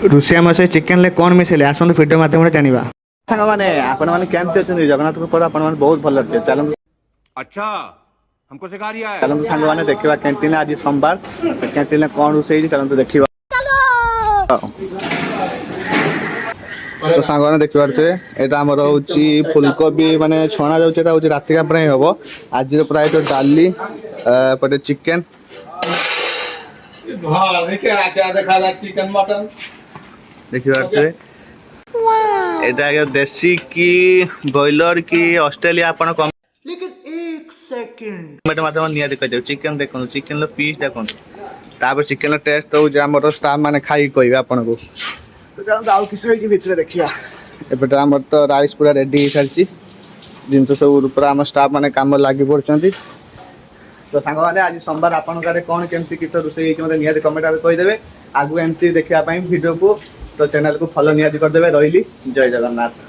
रुषिया मसे चिकेन ले कौन मिसेले आसंतु वीडियो माध्यम रे जानिबा सांग माने आपण माने केमति अछन जगन्नाथ पर आपण माने बहुत भल लगते चलन अच्छा हमको सिखा रिया है चलन सांग माने देखिबा कैंटीन आज सोमवार से कैंटीन कौन रुसई चलन तो देखिबा तो सांग माने देखि पारते एटा हमर होची फुलकोबी माने छणा जाउची एटा होची राति का परे हबो आज प्राय तो दाली पटे चिकेन हां देखिए आजा देखा चिकन मटन देखि पारते एटा के देसी की बॉयलर की ऑस्ट्रेलिया आपण कम लेकिन एक सेकंड टमाटो मात्र निया देखा चिकेन देखो चिकेन लो पीस देखो तापर चिकेन टेस्ट हो जे हमर स्टाफ माने खाई कहबे आपन को तो चल आउ किस होई भीतर देखिया एपटे हमर तो राइस पूरा रेडी हो सारची जिंस सब पूरा हम स्टाफ माने काम लागि पड़चंती तो सांग माने आज सोमवार आपन कारे कोन केमती किस रुसई के मते निया कमेंट आ कहि देबे आगु एमती देखिया पई वीडियो को तो चैनल को फॉलो निया कर देबे रहिली जय जगन्नाथ।